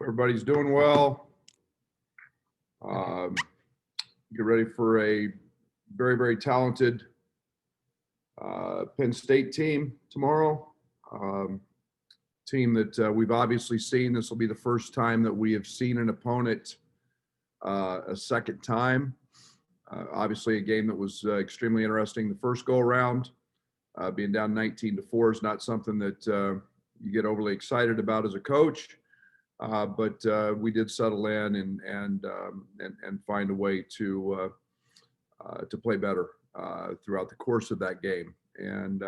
Everybody's doing well. Get ready for a very, very talented Penn State team tomorrow. Team that we've obviously seen. This will be the first time that we have seen an opponent a second time. Obviously, a game that was extremely interesting the first go around. Being down 19-4 is not something that you get overly excited about as a coach. But we did settle in and find a way to play better throughout the course of that game. And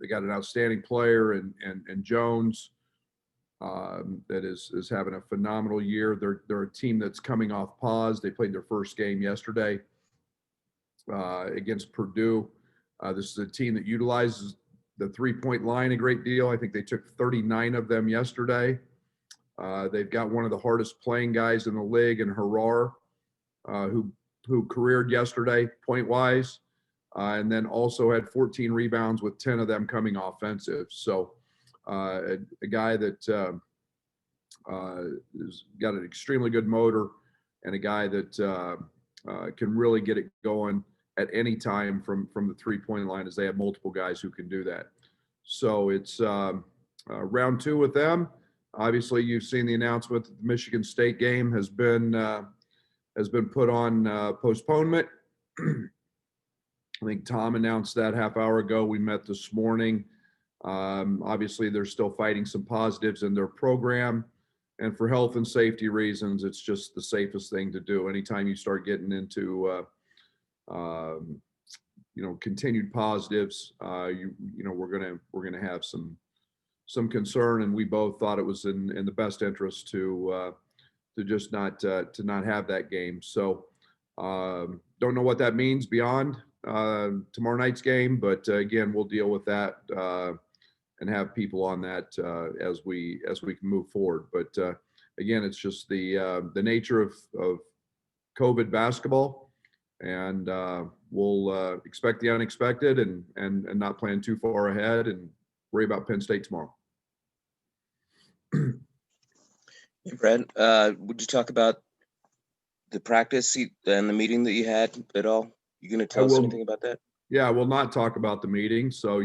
they got an outstanding player and Jones that is having a phenomenal year. They're a team that's coming off pause. They played their first game yesterday against Purdue. This is a team that utilizes the three-point line a great deal. I think they took 39 of them yesterday. They've got one of the hardest playing guys in the league in Harar, who careered yesterday point-wise, and then also had 14 rebounds with 10 of them coming offensive. So a guy that has got an extremely good motor and a guy that can really get it going at any time from the three-point line, as they have multiple guys who can do that. So it's round two with them. Obviously, you've seen the announcement that the Michigan State game has been put on postponement. I think Tom announced that half hour ago. We met this morning. Obviously, they're still fighting some positives in their program, and for health and safety reasons, it's just the safest thing to do. Anytime you start getting into continued positives, we're gonna have some concern, and we both thought it was in the best interest to just not have that game. So don't know what that means beyond tomorrow night's game, but again, we'll deal with that and have people on that as we can move forward. But again, it's just the nature of COVID basketball, and we'll expect the unexpected and not plan too far ahead and worry about Penn State tomorrow. Hey, Brad, would you talk about the practice and the meeting that you had at all? You going to tell us anything about that? Yeah, I will not talk about the meeting, so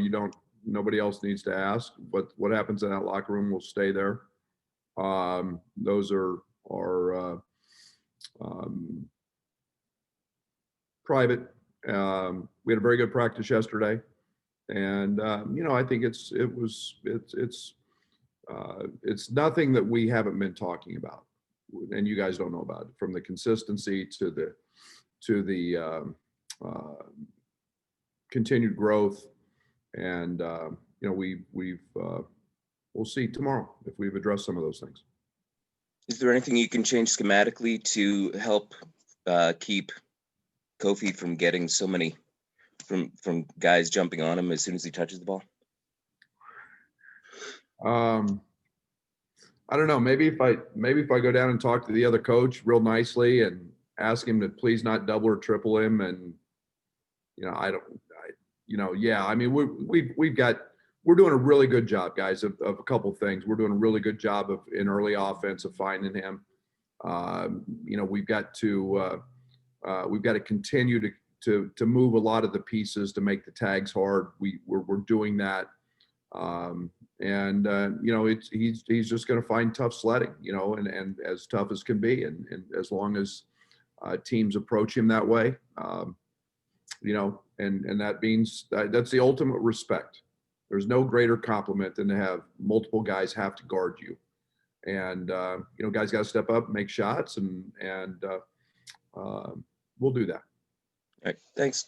nobody else needs to ask. What happens in that locker room will stay there. Those are private. We had a very good practice yesterday, and I think it's nothing that we haven't been talking about, and you guys don't know about it, from the consistency to the continued growth, and we'll see tomorrow if we've addressed some of those things. Is there anything you can change schematically to help keep Kofi from getting so many from guys jumping on him as soon as he touches the ball? I don't know. Maybe if I go down and talk to the other coach real nicely and ask him to please not double or triple him, and we're doing a really good job, guys, of a couple things. We're doing a really good job in early offense of finding him. We've got to continue to move a lot of the pieces to make the tags hard. We're doing that. He's just going to find tough sledding, and as tough as can be. And as long as teams approach him that way, and that means that's the ultimate respect. There's no greater compliment than to have multiple guys have to guard you. And, guys got to step up, make shots, and we'll do that. All right. Thanks.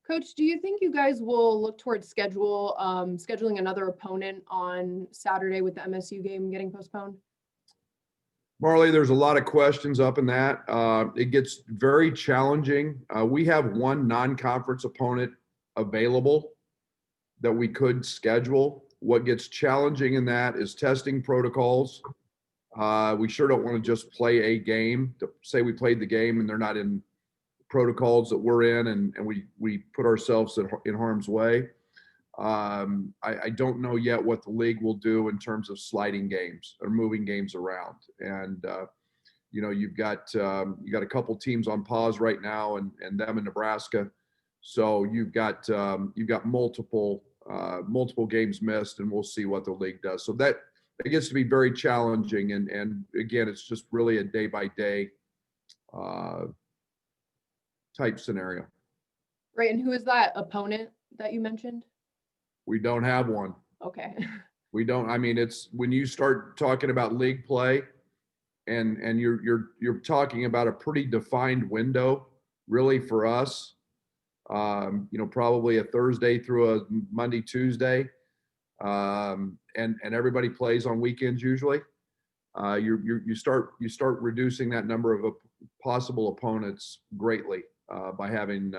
Coach, do you think you guys will look towards scheduling another opponent on Saturday with the MSU game getting postponed? Marley, there's a lot of questions up in that. It gets very challenging. We have one non-conference opponent available that we could schedule. What gets challenging in that is testing protocols. We sure don't want to just play a game. To say we played the game and they're not in protocols that we're in, and we put ourselves in harm's way. I don't know yet what the league will do in terms of sliding games or moving games around. And, you've got a couple teams on pause right now, and them in Nebraska. So you've got multiple games missed, and we'll see what the league does. So that it gets to be very challenging. And again, it's just really a day by day type scenario. Right, and who is that opponent that you mentioned? We don't have one. Okay. We don't. I mean, it's when you start talking about league play, and you're talking about a pretty defined window, really, for us. Probably a Thursday through a Monday, Tuesday, and everybody plays on weekends usually. You start reducing that number of possible opponents greatly by having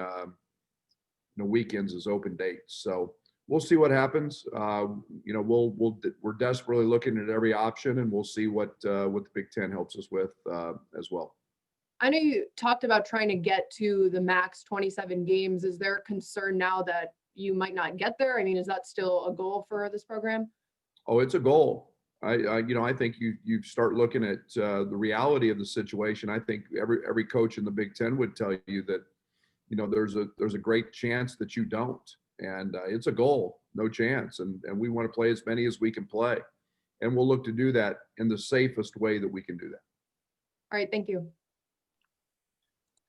weekends as open dates. So we'll see what happens. We're desperately looking at every option, and we'll see what the Big Ten helps us with as well. I know you talked about trying to get to the max 27 games. Is there a concern now that you might not get there? I mean, is that still a goal for this program? Oh, it's a goal. I think you start looking at the reality of the situation. I think every coach in the Big Ten would tell you that, there's a great chance that you don't. And it's a goal, no chance. And we want to play as many as we can play. And we'll look to do that in the safest way that we can do that. All right, thank you.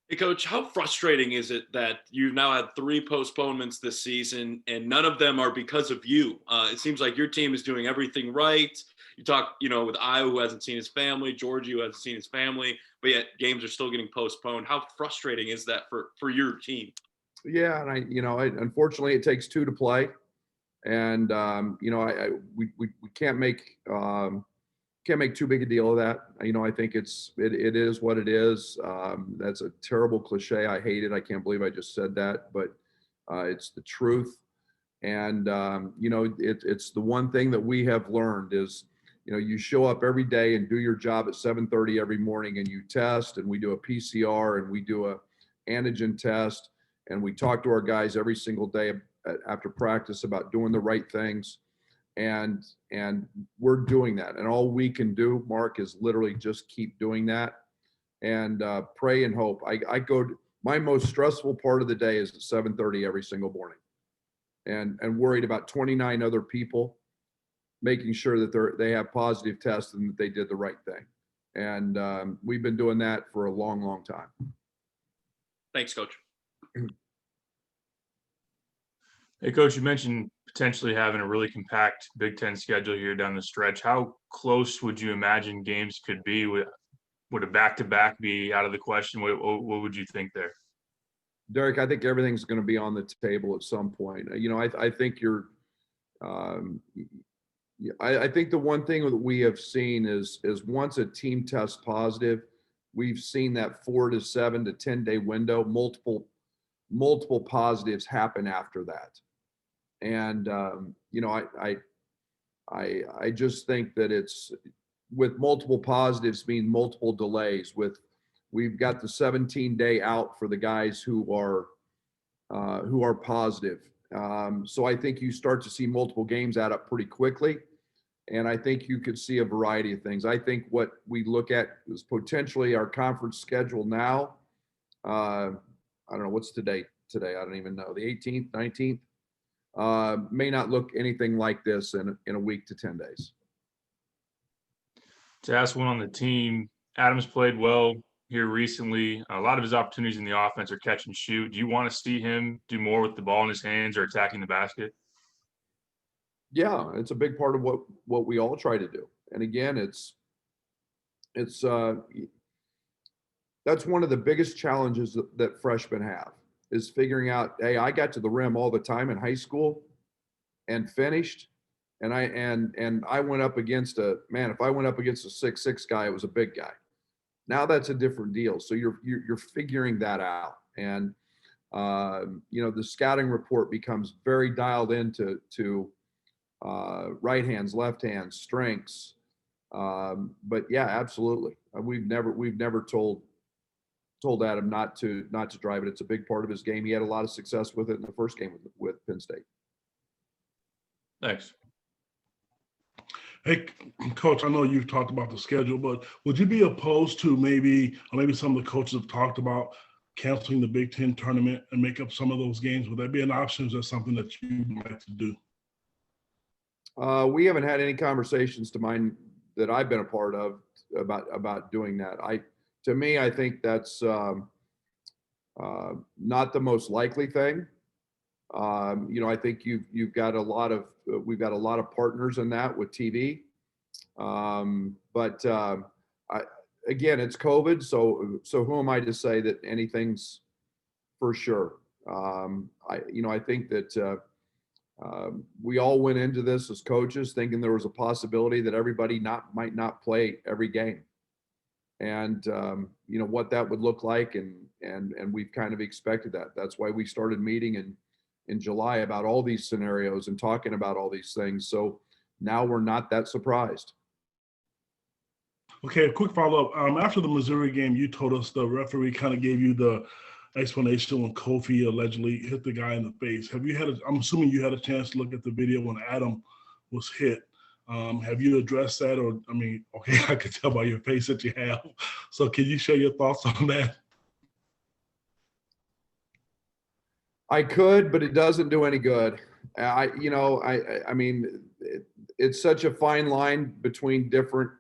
Hey, Coach, how frustrating is it that you've now had 3 postponements this season and none of them are because of you? It seems like your team is doing everything right. You talk, with Iowa, who hasn't seen his family, Georgia, who hasn't seen his family, but yet games are still getting postponed. How frustrating is that for your team? Yeah, and unfortunately, it takes 2 to play, and we can't make too big a deal of that. I think it is what it is. That's a terrible cliche. I hate it. I can't believe I just said that, but it's the truth. And it's the one thing that we have learned is, you show up every day and do your job at 7:30 every morning, and you test, and we do a PCR, and we do a antigen test, and we talk to our guys every single day after practice about doing the right things. And we're doing that. And all we can do, Mark, is literally just keep doing that and pray and hope. My most stressful part of the day is at 7:30 every single morning, and worried about 29 other people, making sure that they have positive tests and that they did the right thing. And we've been doing that for a long, long time. Thanks, Coach. Hey, Coach, you mentioned potentially having a really compact Big Ten schedule here down the stretch. How close would you imagine games could be? Would a back-to-back be out of the question? What would you think there? Derek, I think everything's going to be on the table at some point. I think I think the one thing that we have seen is once a team tests positive, we've seen that 4 to 7 to 10 day window, multiple positives happen after that. And I just think that it's with multiple positives mean multiple delays. We've got the 17-day out for the guys who are positive. So I think you start to see multiple games add up pretty quickly. And I think you could see a variety of things. I think what we look at is potentially our conference schedule now. I don't know, what's today? I don't even know. The 18th, 19th may not look anything like this in a week to 10 days. To ask one on the team, Adams played well here recently. A lot of his opportunities in the offense are catch and shoot. Do you want to see him do more with the ball in his hands or attacking the basket? Yeah, it's a big part of what we all try to do. And again, that's one of the biggest challenges that freshmen have is figuring out, hey, I got to the rim all the time in high school and finished. And I went up against if I went up against a 6'6" guy, it was a big guy. Now that's a different deal. So you're figuring that out. And the scouting report becomes very dialed into right hands, left hands, strengths. But yeah, absolutely. We've never told Adam not to drive it. It's a big part of his game. He had a lot of success with it in the first game with Penn State. Thanks. Hey, Coach, I know you've talked about the schedule, but would you be opposed to maybe some of the coaches have talked about canceling the Big Ten tournament and make up some of those games? Would that be an option? Is that something that you'd like to do? We haven't had any conversations to mine that I've been a part of about doing that. To me, I think that's not the most likely thing. I think we've got a lot of partners in that with TV. Again, it's COVID, so who am I to say that anything's for sure? I think that we all went into this as coaches thinking there was a possibility that everybody might not play every game, and what that would look like, and we've kind of expected that. That's why we started meeting in July about all these scenarios and talking about all these things. So now we're not that surprised. Okay, a quick follow-up. After the Missouri game, you told us the referee kind of gave you the explanation when Kofi allegedly hit the guy in the face. I'm assuming you had a chance to look at the video when Adam was hit. Have you addressed that? Okay, I could tell by your face that you have. So can you share your thoughts on that? I could, but it doesn't do any good. It's such a fine line between different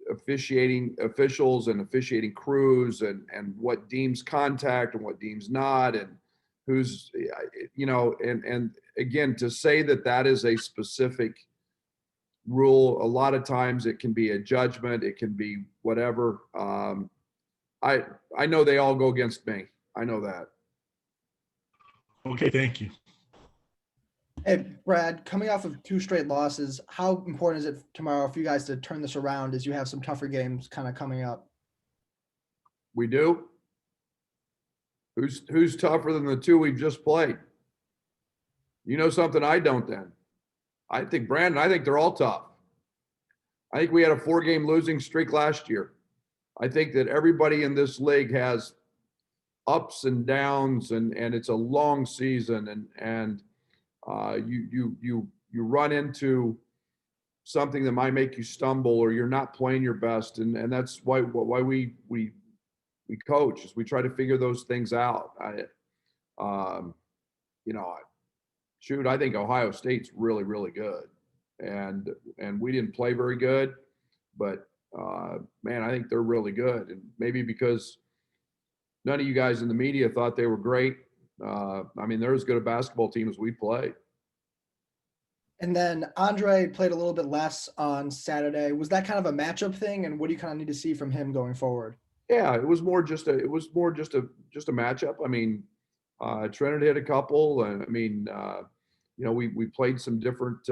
officiating officials and officiating crews, and what deems contact and what deems not, and who's, and again, to say that is a specific rule, a lot of times it can be a judgment, it can be whatever. I know they all go against me. I know that. Okay, thank you. Hey, Brad, coming off of 2 straight losses, how important is it tomorrow for you guys to turn this around as you have some tougher games kind of coming up? We do. Who's tougher than the 2 we've just played? You know something I don't then. I think they're all tough. I think we had a 4-game losing streak last year. I think that everybody in this league has ups and downs, and it's a long season, and you run into something that might make you stumble, or you're not playing your best, and that's why we coach, is we try to figure those things out. I think Ohio State's really, really good, and we didn't play very good, but man, I think they're really good, and maybe because none of you guys in the media thought they were great. They're as good a basketball team as we play. And then Andre played a little bit less on Saturday. Was that kind of a matchup thing? And what do you kind of need to see from him going forward? Yeah, it was more just a matchup. Trinity had a couple, and we played some different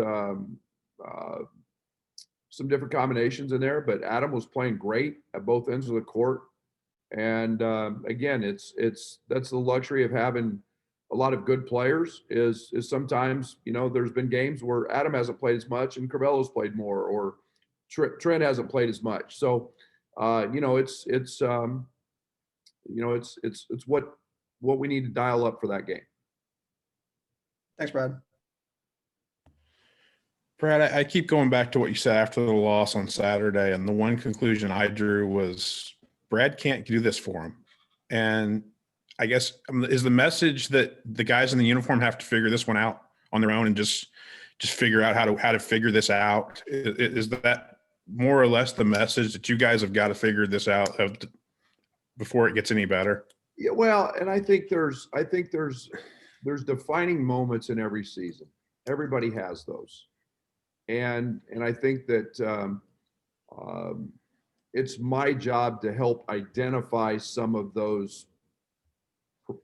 combinations in there, but Adam was playing great at both ends of the court. And again, that's the luxury of having a lot of good players, is sometimes, there's been games where Adam hasn't played as much and Carvelo's played more, or Trent hasn't played as much. So, it's what we need to dial up for that game. Thanks, Brad. Brad, I keep going back to what you said after the loss on Saturday, and the one conclusion I drew was Brad can't do this for him. And I guess is the message that the guys in the uniform have to figure this one out on their own and just figure out how to figure this out? Is that more or less the message, that you guys have got to figure this out before it gets any better? Yeah, well, and I think there's defining moments in every season. Everybody has those, and I think that it's my job to help identify some of those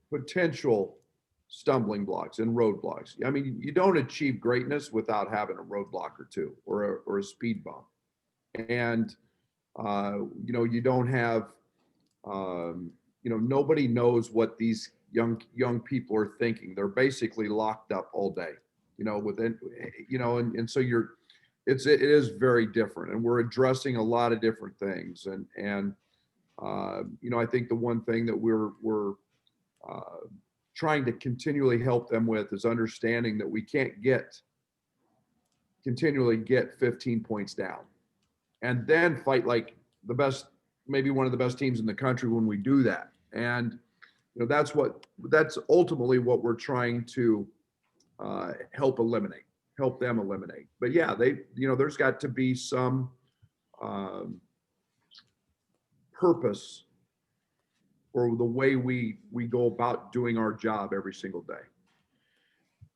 potential stumbling blocks and roadblocks. You don't achieve greatness without having a roadblock or two, or a speed bump, and you don't have. Nobody knows what these young people are thinking. They're basically locked up all day, and so it is very different, and we're addressing a lot of different things. And I think the one thing that we're trying to continually help them with is understanding that we can't get continually get 15 points down and then fight like the best, maybe one of the best teams in the country when we do that. And, you know, that's ultimately what we're trying to help them eliminate. But yeah, there's got to be some purpose for the way we go about doing our job every single day.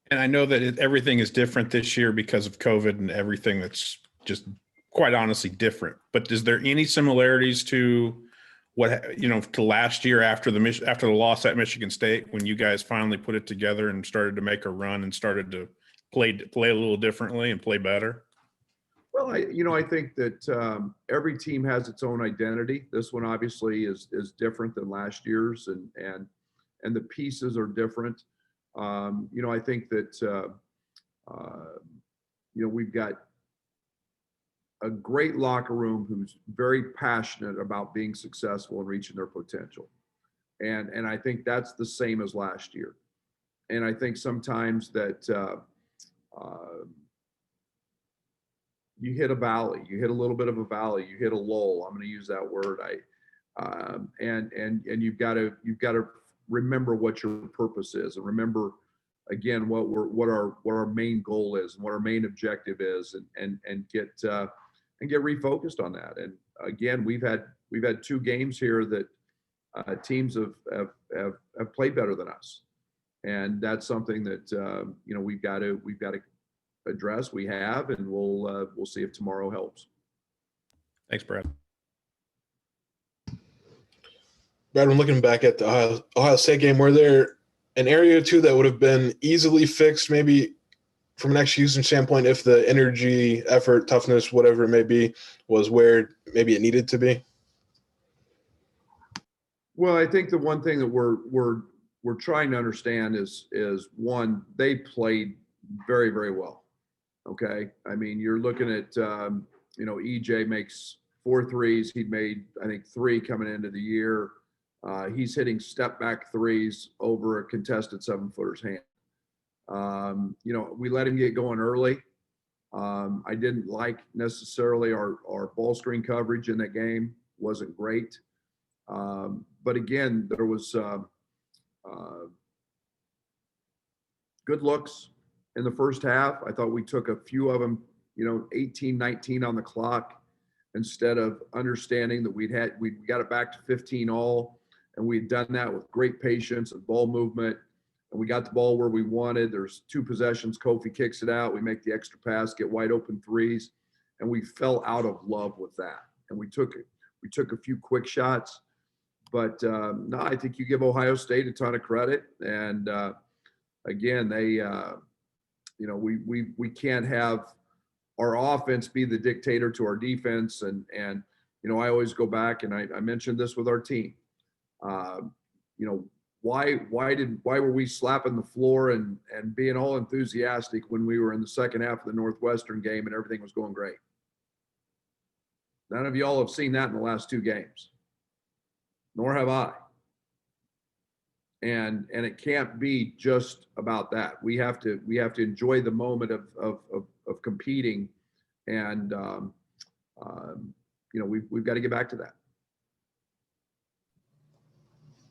And I know that everything is different this year because of COVID and everything that's just quite honestly different. But is there any similarities to to last year after the loss at Michigan State, when you guys finally put it together and started to make a run and started to play a little differently and play better? Well, I think that every team has its own identity. This one obviously is different than last year's, and the pieces are different. I think that we've got a great locker room who's very passionate about being successful and reaching their potential, and I think that's the same as last year. And I think sometimes that you hit a valley, you hit a little bit of a valley, you hit a lull. I'm going to use that word. And you've got to remember what your purpose is, and remember again what our main goal is and what our main objective is, and get refocused on that. And again, we've had 2 games here that teams have played better than us, and that's something that we've got to address. We have, and we'll see if tomorrow helps. Thanks, Brad. Brad, when looking back at the Ohio State game, were there an area or two that would have been easily fixed, maybe from an execution standpoint, if the energy, effort, toughness, whatever it may be, was where maybe it needed to be? Well, I think the one thing that we're trying to understand is one, they played very, very well. Okay. I mean, you're looking at, EJ makes 4 threes. He'd made, I think, 3 coming into the year. He's hitting step back threes over a contested 7-footer's hand. We let him get going early. I didn't like necessarily our ball screen coverage in that game. Wasn't great. But again, there was good looks in the first half. I thought we took a few of them, 18, 19 on the clock, instead of understanding that we got it back to 15 all, and we'd done that with great patience and ball movement, and we got the ball where we wanted. There's 2 possessions. Kofi kicks it out. We make the extra pass, get wide open threes, and we fell out of love with that. And we took a few quick shots, but no, I think you give Ohio State a ton of credit. And again, they, we can't have our offense be the dictator to our defense. And I always go back, and I mentioned this with our team. Why were we slapping the floor and being all enthusiastic when we were in the second half of the Northwestern game and everything was going great? None of y'all have seen that in the last 2 games, nor have I. And it can't be just about that. We have to enjoy the moment of competing, and we've got to get back to that.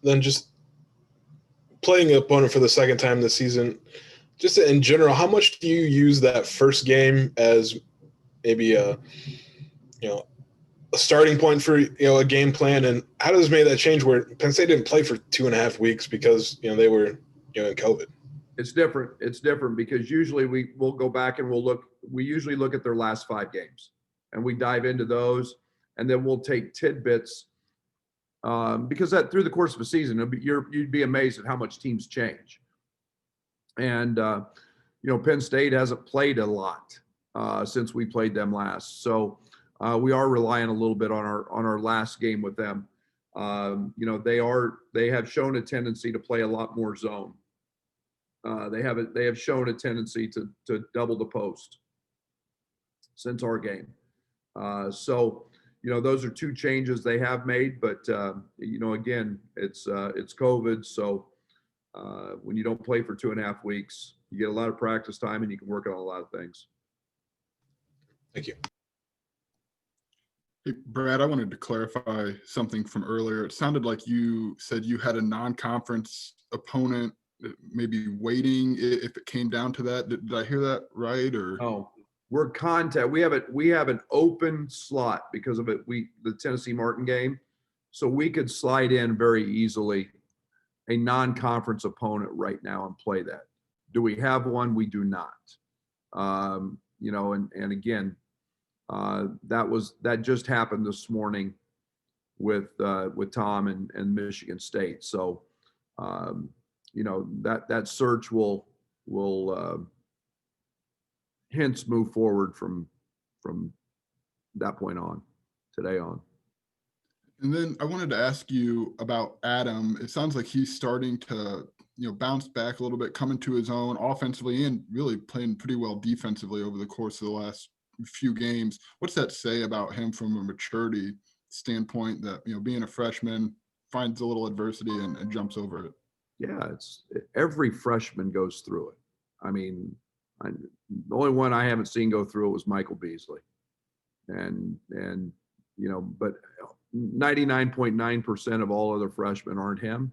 Then just playing an opponent for the second time this season, just in general, how much do you use that first game as maybe a starting point for a game plan, and how does maybe that change where Penn State didn't play for 2.5 weeks because they were in COVID? It's different because usually we'll go back and we usually look at their last 5 games, and we dive into those, and then we'll take tidbits because that through the course of a season, you'd be amazed at how much teams change. And Penn State hasn't played a lot since we played them last, so we are relying a little bit on our last game with them. They have shown a tendency to play a lot more zone. They have shown a tendency to double the post since our game. So those are 2 changes they have made, but again, it's COVID. So when you don't play for 2.5 weeks, you get a lot of practice time and you can work on a lot of things. Thank you. Hey, Brad, I wanted to clarify something from earlier. It sounded like you said you had a non-conference opponent maybe waiting if it came down to that. Did I hear that right? Or Oh, we're contact. We have an open slot because of it. The Tennessee Martin game, so we could slide in very easily a non-conference opponent right now and play that. Do we have one? We do not. And again, that just happened this morning with Tom and Michigan State. So that search will hence move forward from that point on, today on. And then I wanted to ask you about Adam. It sounds like he's starting to, bounce back a little bit, coming to his own offensively and really playing pretty well defensively over the course of the last few games. What's that say about him from a maturity standpoint that, being a freshman finds a little adversity and jumps over it? Yeah, every freshman goes through it. I mean, the only one I haven't seen go through it was Michael Beasley. But 99.9% of all other freshmen aren't him,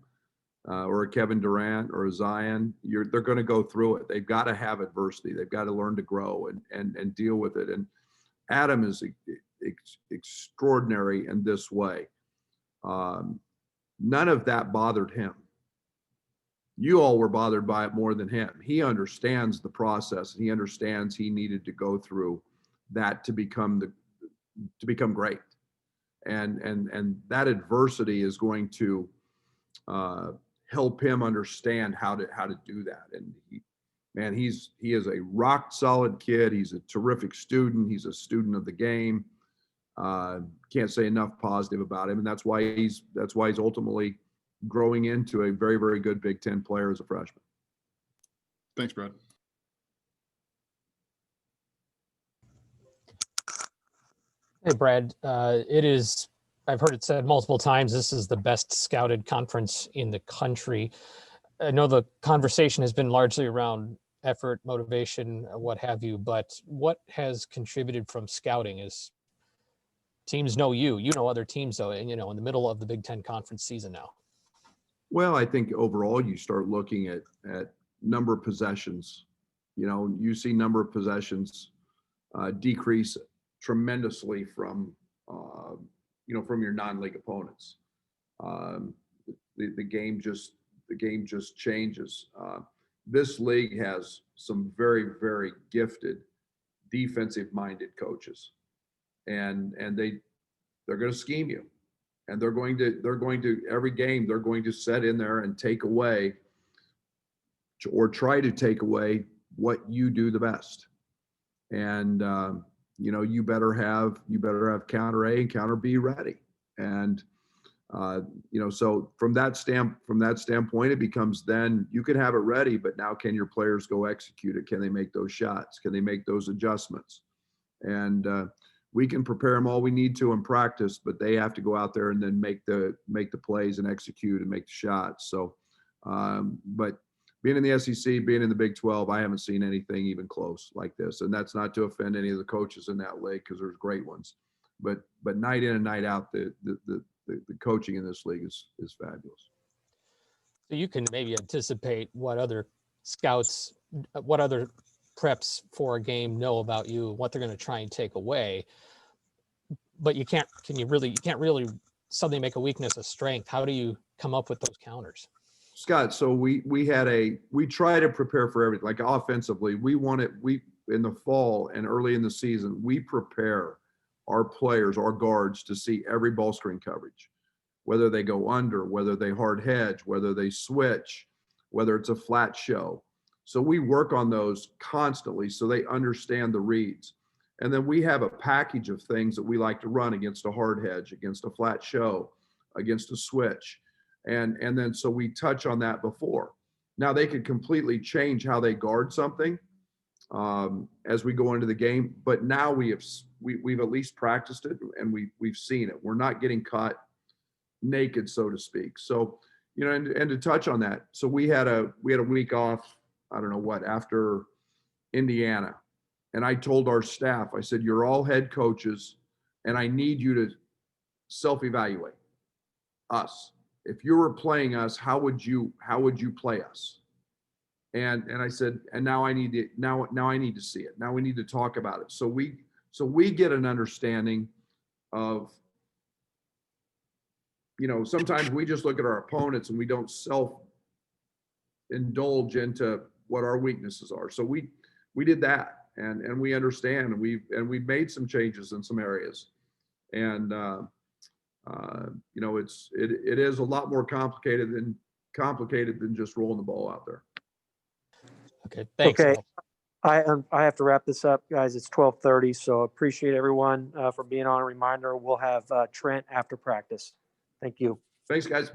or a Kevin Durant or a Zion. They're going to go through it. They've got to have adversity. They've got to learn to grow and deal with it. And Adam is extraordinary in this way. None of that bothered him. You all were bothered by it more than him. He understands the process. He understands he needed to go through that to become great. And that adversity is going to help him understand how to do that. And he is a rock solid kid. He's a terrific student. He's a student of the game. Can't say enough positive about him. And that's why he's ultimately growing into a very, very good Big Ten player as a freshman. Thanks, Brad. Hey, Brad. I've heard it said multiple times, this is the best scouted conference in the country. I know the conversation has been largely around effort, motivation, what have you, but what has contributed from scouting is teams know you know other teams though, and in the middle of the Big Ten conference season now. Well, I think overall you start looking at number of possessions. You see number of possessions decrease tremendously from your non-league opponents. The game just changes. This league has some very, very gifted defensive-minded coaches, and they're going to scheme you. And they're going to every game, they're going to set in there and take away or try to take away what you do the best. And, you better have counter A and counter B ready. And, so from that standpoint, it becomes then you can have it ready, but now can your players go execute it? Can they make those shots? Can they make those adjustments? And, we can prepare them all we need to in practice, but they have to go out there and then make the plays and execute and make the shots. So, but being in the SEC, being in the Big 12, I haven't seen anything even close like this. And that's not to offend any of the coaches in that league, because there's great ones. But night in and night out, the coaching in this league is fabulous. So you can maybe anticipate what other scouts, what other preps for a game know about you, what they're going to try and take away. But you can't really suddenly make a weakness a strength. How do you come up with those counters? Scott, so we try to prepare for everything. Like offensively, we in the fall and early in the season, we prepare our players, our guards, to see every ball screen coverage, whether they go under, whether they hard hedge, whether they switch, whether it's a flat show. So we work on those constantly so they understand the reads. And then we have a package of things that we like to run against a hard hedge, against a flat show, against a switch. And then so we touch on that before. Now they could completely change how they guard something as we go into the game, but now we've at least practiced it and we've seen it. We're not getting caught naked, so to speak. So, and to touch on that, so we had a week off, I don't know what, after Indiana. And I told our staff, I said, you're all head coaches and I need you to self-evaluate us. If you were playing us, how would you play us? And I said, and now I need to see it. Now we need to talk about it. So we get an understanding of, sometimes we just look at our opponents and we don't self-indulge into what our weaknesses are. So we did that, and we understand, and we've made some changes in some areas. And it is a lot more complicated than just rolling the ball out there. Okay, thanks. Okay. Al. I have to wrap this up, guys. It's 12:30, so appreciate everyone for being on. A reminder, we'll have Trent after practice. Thank you. Thanks, guys.